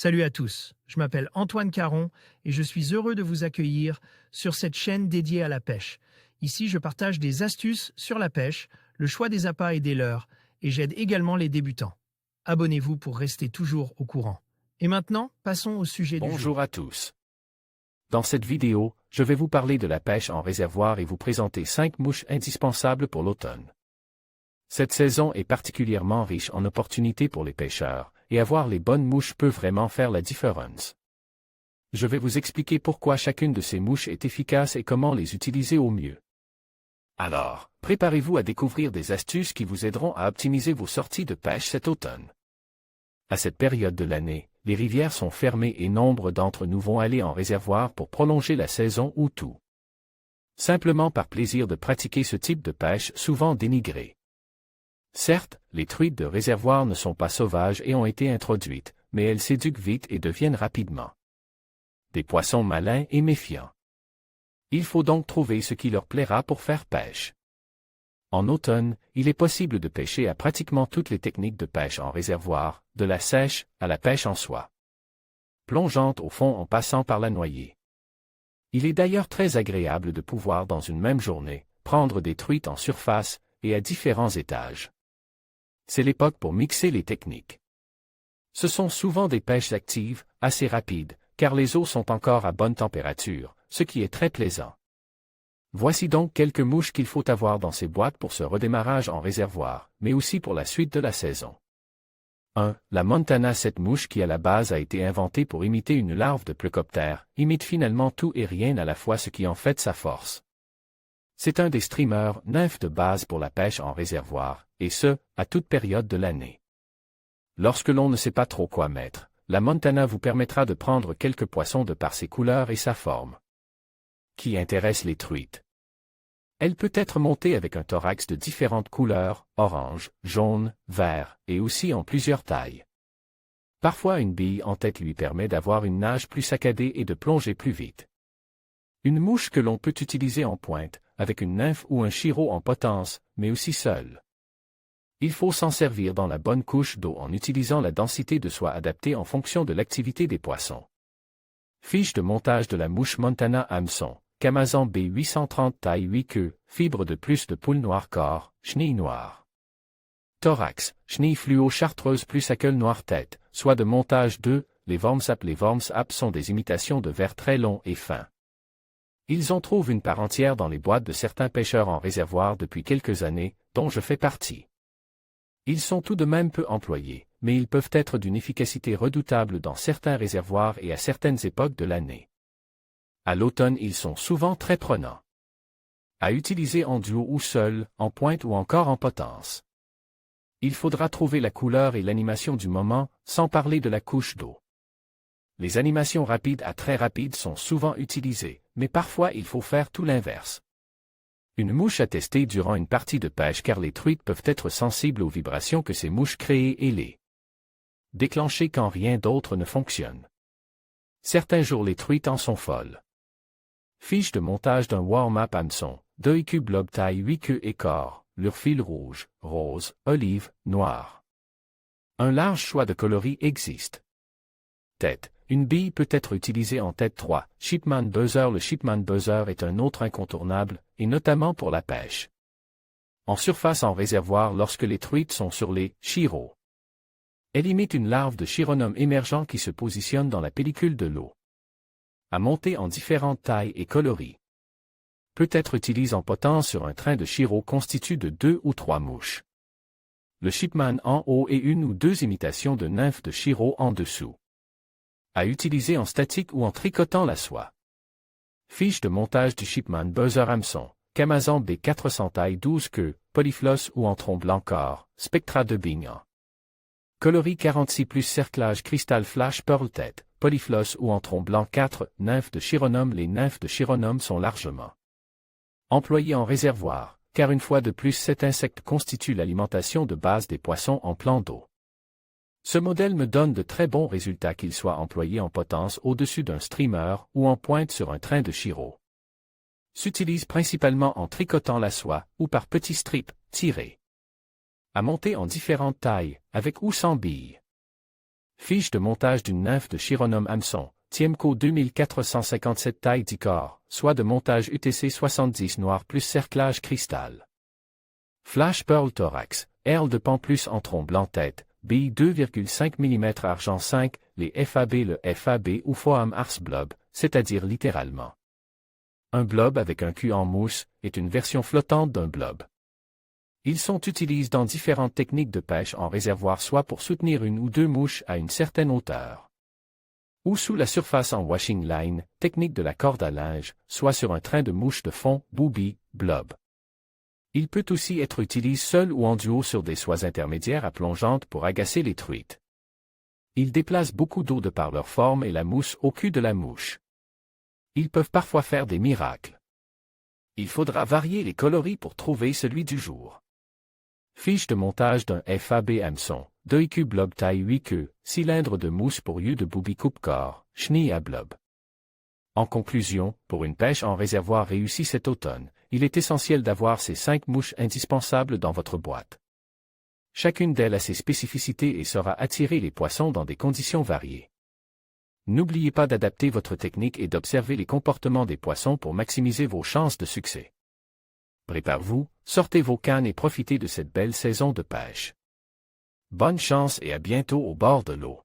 Salut à tous, je m'appelle Antoine Caron et je suis heureux de vous accueillir sur cette chaîne dédiée à la pêche. Ici, je partage des astuces sur la pêche, le choix des appâts et des leurres, et j'aide également les débutants. Abonnez-vous pour rester toujours au courant. Et maintenant, passons au sujet du jour. Bonjour à tous. Dans cette vidéo, je vais vous parler de la pêche en réservoir et vous présenter 5 mouches indispensables pour l'automne. Cette saison est particulièrement riche en opportunités pour les pêcheurs, et avoir les bonnes mouches peut vraiment faire la différence. Je vais vous expliquer pourquoi chacune de ces mouches est efficace et comment les utiliser au mieux. Alors, préparez-vous à découvrir des astuces qui vous aideront à optimiser vos sorties de pêche cet automne. À cette période de l'année, les rivières sont fermées et nombre d'entre nous vont aller en réservoir pour prolonger la saison ou tout simplement par plaisir de pratiquer ce type de pêche souvent dénigré. Certes, les truites de réservoir ne sont pas sauvages et ont été introduites, mais elles s'éduquent vite et deviennent rapidement des poissons malins et méfiants. Il faut donc trouver ce qui leur plaira pour faire pêche. En automne, il est possible de pêcher à pratiquement toutes les techniques de pêche en réservoir, de la sèche à la pêche en soie plongeante au fond en passant par la noyée. Il est d'ailleurs très agréable de pouvoir dans une même journée, prendre des truites en surface et à différents étages. C'est l'époque pour mixer les techniques. Ce sont souvent des pêches actives, assez rapides, car les eaux sont encore à bonne température, ce qui est très plaisant. Voici donc quelques mouches qu'il faut avoir dans ces boîtes pour ce redémarrage en réservoir, mais aussi pour la suite de la saison. 1. La Montana. Cette mouche qui à la base a été inventée pour imiter une larve de plecoptère, imite finalement tout et rien à la fois, ce qui en fait sa force. C'est un des streamers, nymphes de base pour la pêche en réservoir, et ce, à toute période de l'année. Lorsque l'on ne sait pas trop quoi mettre, la Montana vous permettra de prendre quelques poissons de par ses couleurs et sa forme qui intéresse les truites. Elle peut être montée avec un thorax de différentes couleurs, orange, jaune, vert, et aussi en plusieurs tailles. Parfois une bille en tête lui permet d'avoir une nage plus saccadée et de plonger plus vite. Une mouche que l'on peut utiliser en pointe, avec une nymphe ou un chiro en potence, mais aussi seule. Il faut s'en servir dans la bonne couche d'eau en utilisant la densité de soie adaptée en fonction de l'activité des poissons. Fiche de montage de la mouche Montana hameçon. Camazon B830 taille 8 queues, fibre de plus de poule noire corps, chenille noire. Thorax, chenille fluo chartreuse plus hackle noire tête, soit de montage 2, les worms ap. Les worms ap sont des imitations de vers très longs et fins. Ils en trouvent une part entière dans les boîtes de certains pêcheurs en réservoir depuis quelques années, dont je fais partie. Ils sont tout de même peu employés, mais ils peuvent être d'une efficacité redoutable dans certains réservoirs et à certaines époques de l'année. À l'automne, ils sont souvent très prenants. À utiliser en duo ou seul, en pointe ou encore en potence. Il faudra trouver la couleur et l'animation du moment, sans parler de la couche d'eau. Les animations rapides à très rapides sont souvent utilisées, mais parfois il faut faire tout l'inverse. Une mouche à tester durant une partie de pêche, car les truites peuvent être sensibles aux vibrations que ces mouches créent et les déclencher quand rien d'autre ne fonctionne. Certains jours les truites en sont folles. Fiche de montage d'un warm-up hameçon, 2 écus blob taille 8 queues et corps, lure fil rouge, rose, olive, noir. Un large choix de coloris existe. Tête. Une bille peut être utilisée en tête 3, Shipman Buzzer. Le Shipman Buzzer est un autre incontournable, et notamment pour la pêche en surface en réservoir lorsque les truites sont sur les chiros. Elle imite une larve de chironome émergent qui se positionne dans la pellicule de l'eau. À monter en différentes tailles et coloris. Peut être utilisé en potence sur un train de chiro constitué de 2 ou 3 mouches. Le Shipman en haut et 1 ou 2 imitations de nymphes de chiro en dessous. À utiliser en statique ou en tricotant la soie. Fiche de montage du Shipman Buzzer hameçon, Camazon B400 taille 12 queues, polyfloss ou en tronc blanc corps, spectra de Bignan. Coloris 46 plus cerclage cristal flash pearl tête, polyfloss ou en tronc blanc 4, nymphes de chironome. Les nymphes de chironome sont largement employées en réservoir, car une fois de plus cet insecte constitue l'alimentation de base des poissons en plan d'eau. Ce modèle me donne de très bons résultats qu'il soit employé en potence au-dessus d'un streamer ou en pointe sur un train de chiro. S'utilise principalement en tricotant la soie ou par petits strips tirés. À monter en différentes tailles, avec ou sans billes. Fiche de montage d'une nymphe de Chironome hameçon, Tiemco 2457 taille 10 corps, soit de montage UTC 70 noir plus cerclage cristal. Flash Pearl thorax, Erle de pan plus entron blanc tête, bille 2,5 mm argent 5, les FAB le FAB ou Foam Ars Blob, c'est-à-dire littéralement. Un blob avec un cul en mousse est une version flottante d'un blob. Ils sont utilisés dans différentes techniques de pêche en réservoir, soit pour soutenir une ou deux mouches à une certaine hauteur, ou sous la surface en washing line, technique de la corde à linge, soit sur un train de mouches de fond, booby, blob. Il peut aussi être utilisé seul ou en duo sur des soies intermédiaires à plongeantes pour agacer les truites. Ils déplacent beaucoup d'eau de par leur forme et la mousse au cul de la mouche. Ils peuvent parfois faire des miracles. Il faudra varier les coloris pour trouver celui du jour. Fiche de montage d'un FAB hameçon, 2 IQ blob taille 8 queues, cylindre de mousse pour lieu de booby coupe-corps, chenille à blob. En conclusion, pour une pêche en réservoir réussie cet automne, il est essentiel d'avoir ces 5 mouches indispensables dans votre boîte. Chacune d'elles a ses spécificités et saura attirer les poissons dans des conditions variées. N'oubliez pas d'adapter votre technique et d'observer les comportements des poissons pour maximiser vos chances de succès. Préparez-vous, sortez vos cannes et profitez de cette belle saison de pêche. Bonne chance et à bientôt au bord de l'eau.